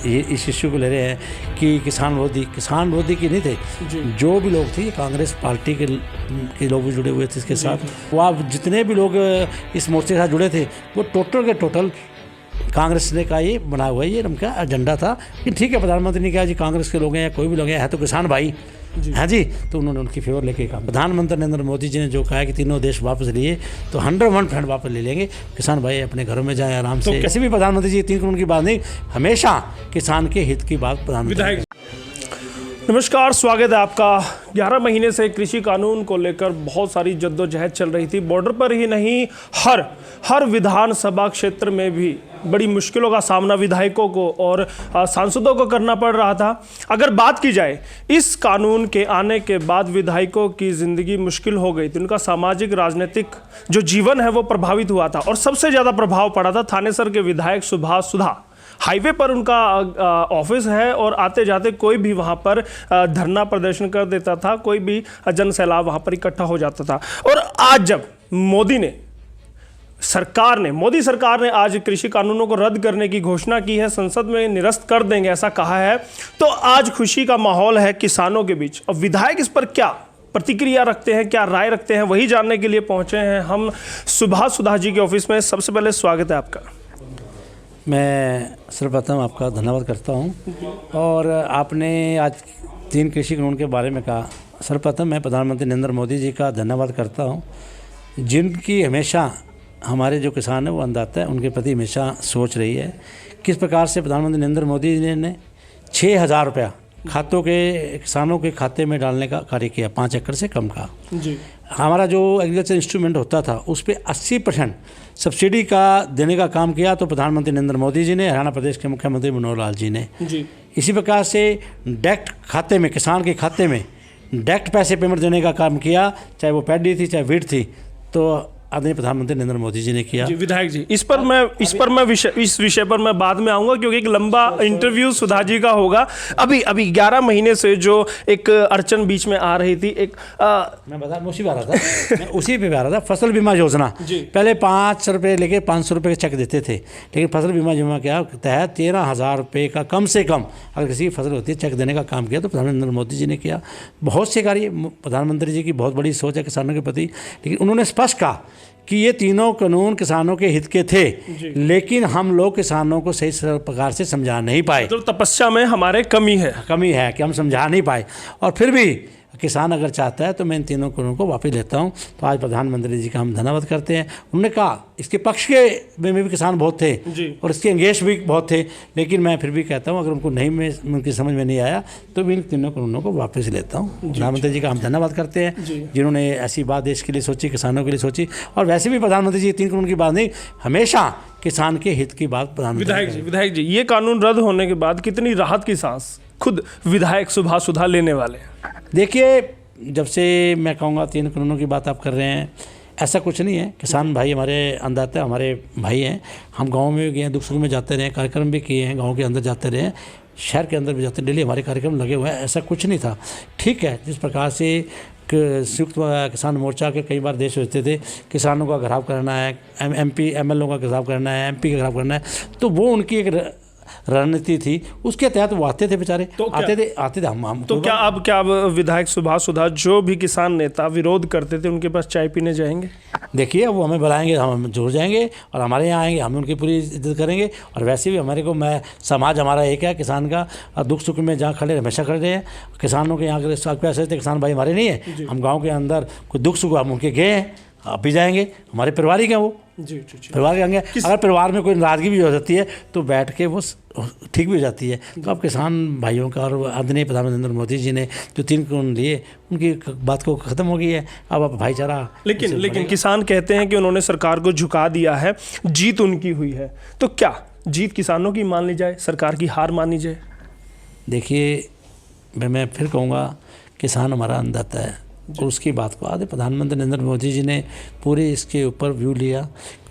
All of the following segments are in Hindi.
ये इस इश्यू को ले रहे हैं कि किसान विरोधी की नहीं थे, जो भी लोग थे कांग्रेस पार्टी के लोग भी जुड़े हुए थे इसके साथ। वो आप जितने भी लोग इस मोर्चे के साथ जुड़े थे वो टोटल के टोटल कांग्रेस ने का ये बना हुआ है, ये उनका एजेंडा था कि ठीक है प्रधानमंत्री ने कहा जी कांग्रेस के लोग हैं या कोई भी लोग हैं, है तो किसान भाई हाँ जी, तो उन्होंने उनकी फेवर लेके कहा। प्रधानमंत्री नरेंद्र मोदी जी ने जो कहा कि तीनों देश वापस लिए तो 101% वापस ले लेंगे, किसान भाई अपने घरों में जाएं आराम से। ऐसे भी प्रधानमंत्री जी 3 कानून की बात नहीं, हमेशा किसान के हित की बात प्रधानमंत्री। नमस्कार, स्वागत है आपका। 11 महीने से कृषि कानून को लेकर बहुत सारी जद्दोजहद चल रही थी। बॉर्डर पर ही नहीं, हर विधानसभा क्षेत्र में भी बड़ी मुश्किलों का सामना विधायकों को और सांसदों को करना पड़ रहा था। अगर बात की जाए इस कानून के आने के बाद विधायकों की ज़िंदगी मुश्किल हो गई थी, उनका सामाजिक राजनीतिक जो जीवन है वो प्रभावित हुआ था। और सबसे ज़्यादा प्रभाव पड़ा था थानेसर के विधायक सुभाष सुधा। हाईवे पर उनका ऑफिस है और आते जाते कोई भी वहाँ पर धरना प्रदर्शन कर देता था, कोई भी जन सैलाब वहाँ पर इकट्ठा हो जाता था। और आज जब मोदी सरकार ने आज कृषि कानूनों को रद्द करने की घोषणा की है, संसद में निरस्त कर देंगे ऐसा कहा है, तो आज खुशी का माहौल है किसानों के बीच। और विधायक इस पर क्या प्रतिक्रिया रखते हैं, क्या राय रखते हैं, वही जानने के लिए पहुंचे हैं हम सुभाष सुधा जी के ऑफिस में। सबसे पहले स्वागत है आपका। मैं सर्वप्रथम आपका धन्यवाद करता हूं। और आपने आज 3 कृषि कानून के बारे में कहा। सर्वप्रथम मैं प्रधानमंत्री नरेंद्र मोदी जी का धन्यवाद करता हूं, जिनकी हमेशा हमारे जो किसान हैं वो अन्नदाता है उनके प्रति हमेशा सोच रही है। किस प्रकार से प्रधानमंत्री नरेंद्र मोदी जी ने 6,000 रुपया किसानों के खाते में डालने का कार्य किया, 5 एकड़ से कम का जी। हमारा जो एग्रीकल्चर इंस्ट्रूमेंट होता था उस पर 80% सब्सिडी का देने का काम किया तो प्रधानमंत्री नरेंद्र मोदी जी ने, हरियाणा प्रदेश के मुख्यमंत्री मनोहर लाल जी ने जी। इसी प्रकार से डायरेक्ट खाते में, किसान के खाते में डायरेक्ट पैसे पेमेंट देने का काम किया, चाहे वो पैडी थी चाहे वीट थी, तो आदरणीय प्रधानमंत्री नरेंद्र मोदी जी ने किया जी। विधायक जी इस विषय पर मैं बाद में आऊंगा, क्योंकि एक लंबा इंटरव्यू सुधा जी का होगा। अभी 11 महीने से जो एक अड़चन बीच में आ रही थी, मैं उसी पे आ रहा था फसल बीमा योजना। पहले 500 रुपये लेके 500 रुपये के चेक देते थे, लेकिन फसल बीमा योजना क्या तहत 13,000 रुपये का कम से कम अगर किसी की फसल होती है चेक देने का काम किया तो प्रधानमंत्री नरेंद्र मोदी जी ने किया। बहुत से कार्य, प्रधानमंत्री जी की बहुत बड़ी सोच है किसानों के प्रति, लेकिन उन्होंने स्पष्ट कहा कि ये तीनों कानून किसानों के हित के थे, लेकिन हम लोग किसानों को सही प्रकार से समझा नहीं पाए। मतलब तपस्या में हमारे कमी है कि हम समझा नहीं पाए। और फिर भी किसान अगर चाहता है तो मैं इन तीनों कानूनों को वापस लेता हूं। तो आज प्रधानमंत्री जी का हम धन्यवाद करते हैं। उन्होंने कहा इसके पक्ष के में भी किसान बहुत थे और इसके अंगेश भी बहुत थे, लेकिन मैं फिर भी कहता हूं अगर उनको उनकी समझ में नहीं आया तो भी इन तीनों कानूनों को वापस लेता हूं। प्रधानमंत्री जी का हम धन्यवाद करते हैं जिन्होंने ऐसी बात देश के लिए सोची, किसानों के लिए सोची। और वैसे भी प्रधानमंत्री जी 3 कानून की बात नहीं, हमेशा किसान के हित की बात प्रधानमंत्री। विधायक जी ये कानून रद्द होने के बाद कितनी राहत की सांस खुद विधायक सुभाष सुधा लेने वाले? देखिए, जब से मैं कहूँगा 3 कानूनों की बात आप कर रहे हैं, ऐसा कुछ नहीं है। किसान भाई हमारे अन्नदाता, हमारे भाई हैं। हम गाँव में भी गए हैं, दुख सुख में जाते रहे, कार्यक्रम भी किए हैं, गाँव के अंदर जाते रहे, शहर के अंदर भी जाते, डेली हमारे कार्यक्रम लगे हुए हैं। ऐसा कुछ नहीं था। ठीक है, जिस प्रकार से संयुक्त किसान मोर्चा के कई बार देश होते थे, किसानों का घराव करना है, MP MLO का घराव करना है, MP का घराव करना है, तो वो उनकी एक रणनीति थी, उसके तहत वो आते थे बेचारे, तो आते थे हम तो क्या अब विधायक सुभाष सुधा जो भी किसान नेता विरोध करते थे उनके पास चाय पीने जाएंगे? देखिए, वो हमें बुलाएंगे, हम जरूर जाएंगे और हमारे यहाँ आएंगे, हम उनकी पूरी इज्जत करेंगे। और वैसे भी हमारे को समाज हमारा एक है, किसान का दुख सुख में जहाँ खड़े हमेशा खड़े रहे हैं। किसानों के यहाँ के ऐसे किसान भाई हमारे नहीं है, हम गाँव के अंदर कोई दुख सुख हम उनके गए हैं, अब भी जाएंगे, हमारे परिवारिक हैं वो जी। परिवार के आएंगे। अगर परिवार में कोई नाराजगी भी हो जाती है तो बैठ के वो ठीक भी हो जाती है। तो अब किसान भाइयों का और आदरणीय प्रधानमंत्री नरेंद्र मोदी जी ने जो 3 कानून लिए उनकी बात को ख़त्म हो गई है। अब भाईचारा। लेकिन किसान कहते हैं कि उन्होंने सरकार को झुका दिया है, जीत उनकी हुई है, तो क्या जीत किसानों की मान ली जाए, सरकार की हार मानी जाए? देखिए, मैं फिर कहूँगा किसान हमारा अन्नदाता है और उसकी बात को आधे प्रधानमंत्री नरेंद्र मोदी जी ने पूरे इसके ऊपर व्यू लिया।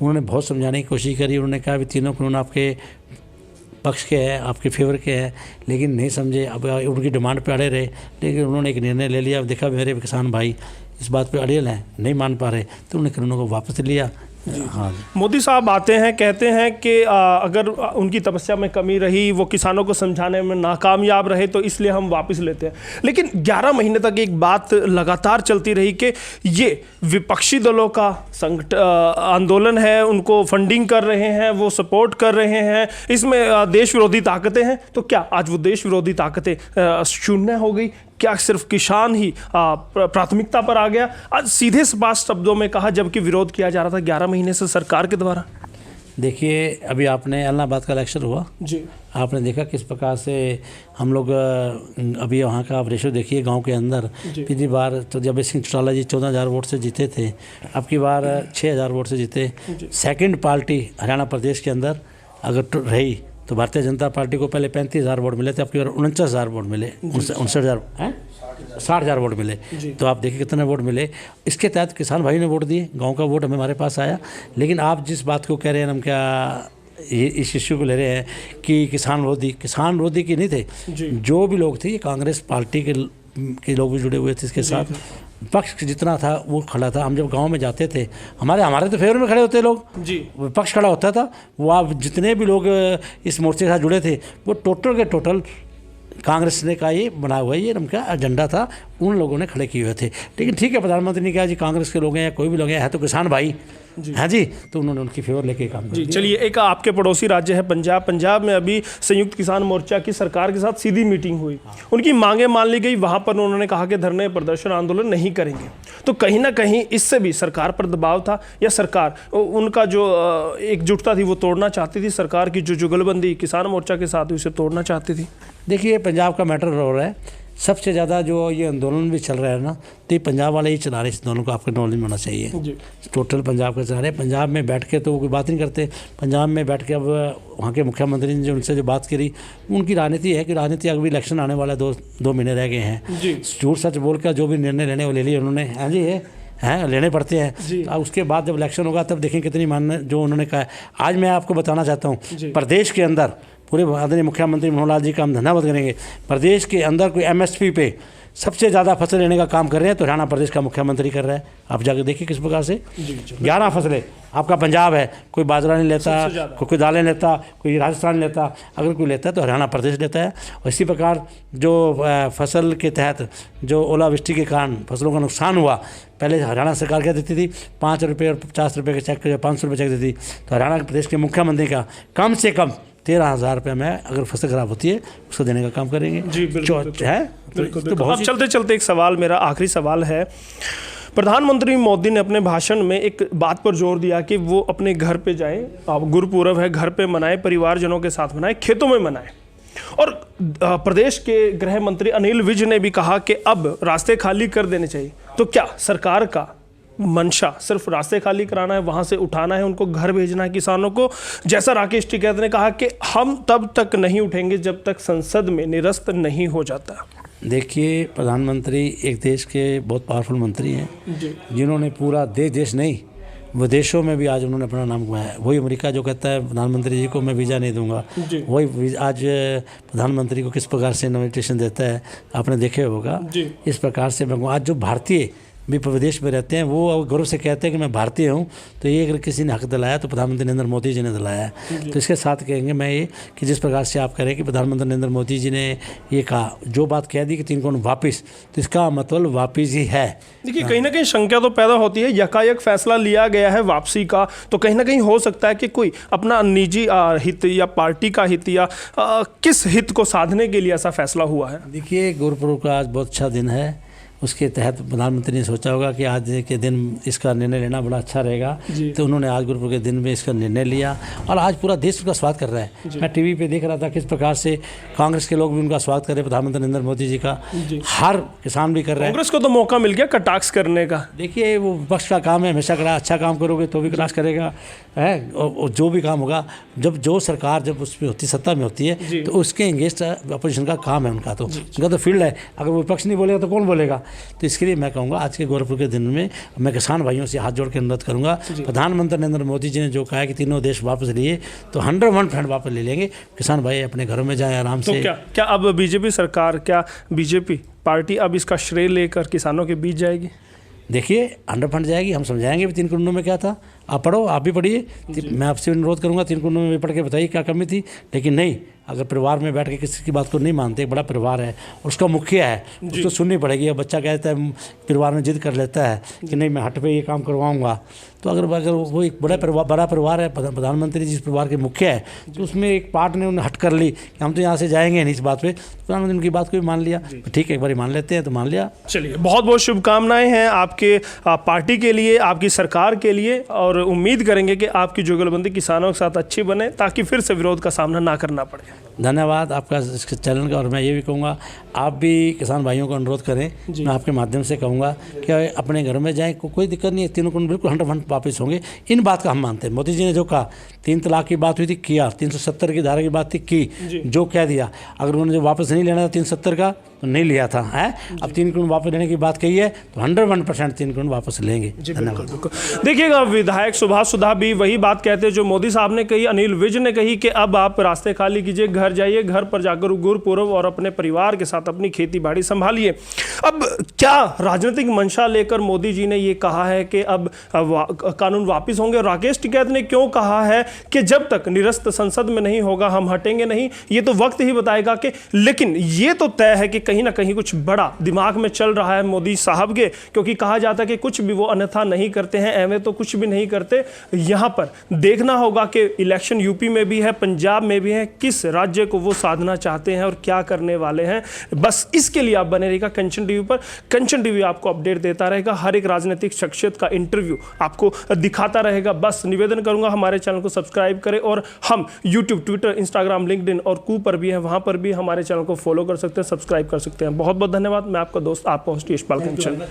उन्होंने बहुत समझाने की कोशिश करी। उन्होंने कहा भी तीनों कानून आपके पक्ष के हैं, आपके फेवर के हैं, लेकिन नहीं समझे। अब उनकी डिमांड पे अड़े रहे, लेकिन उन्होंने एक निर्णय ले लिया। देखा मेरे किसान भाई इस बात पे अड़े हैं, नहीं मान पा रहे, तो उन्होंने कानूनों को वापस लिया। हाँ जी। मोदी साहब आते हैं, कहते हैं कि अगर उनकी तपस्या में कमी रही, वो किसानों को समझाने में नाकामयाब रहे, तो इसलिए हम वापस लेते हैं। लेकिन 11 महीने तक एक बात लगातार चलती रही कि ये विपक्षी दलों का आंदोलन है, उनको फंडिंग कर रहे हैं, वो सपोर्ट कर रहे हैं, इसमें देश विरोधी ताकतें हैं। तो क्या आज वो देश विरोधी ताकतें शून्य हो गई? क्या सिर्फ किसान ही प्राथमिकता पर आ गया? आज सीधे स्पष्ट शब्दों में कहा, जबकि विरोध किया जा रहा था 11 महीने से सरकार के द्वारा। देखिए, अभी आपने इलाहाबाद का इलेक्शन हुआ जी, आपने देखा किस प्रकार से हम लोग अभी वहाँ का आप रेशो देखिए गांव के अंदर। पिछली बार तो जब सिंह चौटाला जी 14,000 वोट से जीते थे, अब की बार 6,000 वोट से जीते। सेकंड पार्टी हरियाणा प्रदेश के अंदर अगर रही तो भारतीय जनता पार्टी को पहले 35,000 वोट मिले थे, अब की बार 49,000 वोट मिले, 60,000 वोट मिले। तो आप देखिए कितने वोट मिले। इसके तहत किसान भाई ने वोट दिए, गांव का वोट हमारे पास आया। लेकिन आप जिस बात को कह रहे हैं, हम क्या इस इश्यू को ले रहे हैं कि किसान विरोधी की नहीं थे, जो भी लोग थे, ये कांग्रेस पार्टी के लोग भी जुड़े हुए थे इसके साथ। पक्ष जितना था वो खड़ा था। हम जब गांव में जाते थे, हमारे तो फेवर में खड़े होते लोग, विपक्ष खड़ा होता था। वो आप जितने भी लोग इस मोर्चे के साथ जुड़े थे, वो टोटल के टोटल कांग्रेस ने का ये बना हुआ ये उनका एजेंडा था, उन लोगों ने खड़े किए हुए थे। लेकिन ठीक है, प्रधानमंत्री ने कहा जी कांग्रेस के लोग हैं या कोई भी लोग हैं, है तो किसान भाई हाँ जी, तो उन्होंने उनकी फेवर लेके काम किया। चलिए, एक आपके पड़ोसी राज्य है पंजाब में अभी संयुक्त किसान मोर्चा की सरकार के साथ सीधी मीटिंग हुई, उनकी मांगें मान ली गई। वहां पर उन्होंने कहा कि धरने, प्रदर्शन, आंदोलन नहीं करेंगे। तो कहीं ना कहीं इससे भी सरकार पर दबाव था, या सरकार उनका जो एकजुटता थी वो तोड़ना चाहती थी? सरकार की जो जुगलबंदी किसान मोर्चा के साथ उसे तोड़ना चाहती थी? देखिए, पंजाब का मैटर हो रहा है। सबसे ज़्यादा जो ये आंदोलन भी चल रहा है ना, तो ये पंजाब वाले ही चला रहे हैं। इस दोनों को आपका नॉलेज होना चाहिए। टोटल पंजाब का चला रहे हैं। पंजाब में बैठ के तो कोई बात नहीं करते। पंजाब में बैठ के अब वहाँ के मुख्यमंत्री ने जो उनसे जो बात करी, उनकी राजनीति है कि राजनीति अभी इलेक्शन आने वाला 2 महीने रह गए हैं। झूठ सच बोल कर जो भी निर्णय लेने वो ले लिए उन्होंने। हाँ जी, हैं लेने पड़ते हैं। तो उसके बाद जब इलेक्शन होगा तब देखें कितनी मान्य जो उन्होंने कहा है। आज मैं आपको बताना चाहता हूँ, प्रदेश के अंदर पूरे आदरणीय मुख्यमंत्री मनोहर लाल जी का हम धन्यवाद करेंगे। प्रदेश के अंदर कोई MSP पे सबसे ज़्यादा फसल लेने का काम कर रहे हैं तो हरियाणा प्रदेश का मुख्यमंत्री कर रहा है। आप जाकर देखिए किस प्रकार से 11 फसलें आपका पंजाब है, कोई बाजरा नहीं लेता, कोई दालें लेता, कोई राजस्थान लेता, अगर कोई लेता है तो हरियाणा प्रदेश लेता है। और इसी प्रकार जो फसल के तहत जो ओलावृष्टि के कारण फसलों का नुकसान हुआ, पहले हरियाणा सरकार क्या देती थी, 5 रुपये और 50 रुपये के चेक या 500 रुपये चेक देती। तो हरियाणा प्रदेश के मुख्यमंत्री का कम से कम 13,000 रुपये में अगर फसल खराब होती है उसको देने का काम करेंगे। जी बिल्कुल, बिल्कुल। अब चलते चलते एक सवाल, मेरा आखिरी सवाल है। प्रधानमंत्री मोदी ने अपने भाषण में एक बात पर जोर दिया कि वो अपने घर पे जाएं, गुरुपुरब है, घर पे मनाएं, परिवारजनों के साथ मनाएं, खेतों में मनाएं। और प्रदेश के गृह मंत्री अनिल विज ने भी कहा कि अब रास्ते खाली कर देने चाहिए। तो क्या सरकार का मंशा सिर्फ रास्ते खाली कराना है, वहां से उठाना है, उनको घर भेजना है किसानों को? जैसा राकेश टिकैत ने कहा कि हम तब तक नहीं उठेंगे जब तक संसद में निरस्त नहीं हो जाता। देखिए, प्रधानमंत्री एक देश के बहुत पावरफुल मंत्री हैं, जिन्होंने पूरा देश नहीं विदेशों में भी आज उन्होंने अपना नाम कमाया है। वही अमेरिका जो कहता है प्रधानमंत्री जी को मैं वीज़ा नहीं दूंगा, वही आज प्रधानमंत्री को किस प्रकार से इन्विटेशन देता है, आपने देखे होगा। इस प्रकार से आज जो भारतीय भी विदेश में रहते हैं वो गौरव से कहते हैं कि मैं भारतीय हूँ। तो ये अगर किसी ने हक दिलाया तो प्रधानमंत्री नरेंद्र मोदी जी ने दिलाया है। तो इसके साथ कहेंगे मैं ये कि जिस प्रकार से आप कह रहे हैं कि प्रधानमंत्री नरेंद्र मोदी जी ने ये कहा, जो बात कह दी कि 3 करोड़ वापिस, तो इसका मतलब वापिस ही है। देखिए, कहीं ना कहीं शंका तो पैदा होती है, यकायक फैसला लिया गया है वापसी का, तो कहीं ना कहीं हो सकता है कि कोई अपना निजी हित या पार्टी का हित या किस हित को साधने के लिए ऐसा फैसला हुआ है। देखिए, गुरुपुरब का आज बहुत अच्छा दिन है। उसके तहत प्रधानमंत्री ने सोचा होगा कि आज के दिन इसका निर्णय लेना बड़ा अच्छा रहेगा, तो उन्होंने आज गुरुपुरब के दिन में इसका निर्णय लिया और आज पूरा देश उनका स्वागत कर रहा है। मैं टीवी पे देख रहा था किस प्रकार से कांग्रेस के लोग भी उनका स्वागत कर रहे हैं, प्रधानमंत्री नरेंद्र मोदी जी का। हर किसान भी कर रहे हैं। कांग्रेस को तो मौका मिल गया कटाक्ष करने का। देखिए, वो विपक्ष का काम है, हमेशा करा, अच्छा काम करोगे तो भी कटाक्ष करेगा, है। और जो भी काम होगा, जब जो सरकार जब उसमें होती, सत्ता में होती है, तो उसके एंगेस्ट अपोजिशन का काम है उनका, तो उनका तो फील्ड है। अगर विपक्ष नहीं बोलेगा तो कौन बोलेगा? तो इसके लिए मैं कहूँगा आज के गुरुपुरब के दिन में मैं किसान भाइयों से हाथ जोड़ के अनुरोध करूँगा, प्रधानमंत्री नरेंद्र मोदी जी ने जो कहा है कि तीनों देश वापस लिए, तो 101% वापस ले लेंगे। किसान भाई अपने घरों में जाएं आराम से। तो क्या अब बीजेपी सरकार, क्या बीजेपी पार्टी अब इसका श्रेय लेकर किसानों के बीच जाएगी? देखिए, 100% जाएगी। हम समझाएंगे भी 3 करोड़ में क्या था, आप पढ़ो, आप भी पढ़िए। मैं आपसे अनुरोध करूँगा 3 कुंडों में भी पढ़ के बताइए क्या कमी थी। लेकिन नहीं, अगर परिवार में बैठ के किसी की बात को नहीं मानते, एक बड़ा परिवार है और उसका मुखिया है, उसको सुननी पड़ेगी। अब बच्चा कहता है, परिवार में जिद कर लेता है कि नहीं मैं हट पे ये काम करवाऊंगा, तो अगर वो एक बड़ा परिवार है, प्रधानमंत्री जिस परिवार के मुखिया है, तो उसमें एक पार्ट ने उन्हें हट कर ली कि हम तो यहाँ से जाएंगे नहीं इस बात पे, प्रधानमंत्री उनकी बात को भी मान लिया। ठीक है, एक बार मान लेते हैं तो मान लिया। चलिए, बहुत बहुत शुभकामनाएं हैं आपके पार्टी के लिए, आपकी सरकार के लिए, और उम्मीद करेंगे कि आपकी जुगलबंदी किसानों के साथ अच्छी बने ताकि फिर से विरोध का सामना ना करना पड़े। धन्यवाद आपका इस चैनल का। और मैं ये भी कहूँगा, आप भी किसान भाइयों को अनुरोध करें, मैं आपके माध्यम से कहूँगा कि अपने घर में जाएं, कोई दिक्कत नहीं है। 3 कुंड बिल्कुल 100% वापस होंगे। इन बात का हम मानते हैं। मोदी जी ने जो कहा, 3 तलाक की बात हुई थी, किया। 370 की धारा की बात थी, की, जो कह दिया। अगर उन्होंने जो वापस नहीं लेना था 370 का, तो नहीं लिया था है। अब 3 कुंड वापस लेने की बात कही है तो 101% 3 कुंड वापस लेंगे। धन्यवाद। देखिएगा, विधायक सुभाष सुधा भी वही बात कहते हैं जो मोदी साहब ने कही, अनिल विज ने कही कि अब आप रास्ते खाली कीजिए, घर जाइए, घर पर जाकर गुरुपुरब और अपने परिवार के साथ अपनी खेती बाड़ी संभालिए। अब क्या राजनीतिक मंशा लेकर मोदी जी ने ये कहा है कि अब कानून वापस होंगे? राकेश टिकैत ने क्यों कहा है कि जब तक निरस्त संसद में नहीं होगा हम हटेंगे नहीं? ये तो वक्त ही बताएगा कि, लेकिन ये तो तय है कि कहीं ना कहीं कुछ बड़ा दिमाग में चल रहा है मोदी साहब के, क्योंकि कहा जाता है कि कुछ भी वो अन्यथा नहीं करते हैं, एवं तो कुछ भी नहीं करते। यहां पर देखना होगा कि इलेक्शन यूपी में भी है, पंजाब में भी है, किस राज्य को वो साधना चाहते हैं और क्या करने वाले हैं। बस इसके लिए आप बने रहिएगा कंचन टीवी पर। कंचन टीवी आपको अपडेट देता रहेगा, हर एक राजनीतिक शख्सियत का इंटरव्यू आपको दिखाता रहेगा। बस निवेदन करूंगा, हमारे चैनल को सब्सक्राइब करें, और हम यूट्यूब, ट्विटर, इंस्टाग्राम, लिंक्डइन और कू पर भी हैं, वहां पर भी हमारे चैनल को फॉलो कर सकते हैं, सब्सक्राइब कर सकते हैं। बहुत बहुत धन्यवाद। मैं आपका दोस्त, आपका होस्ट यशपाल कंचन।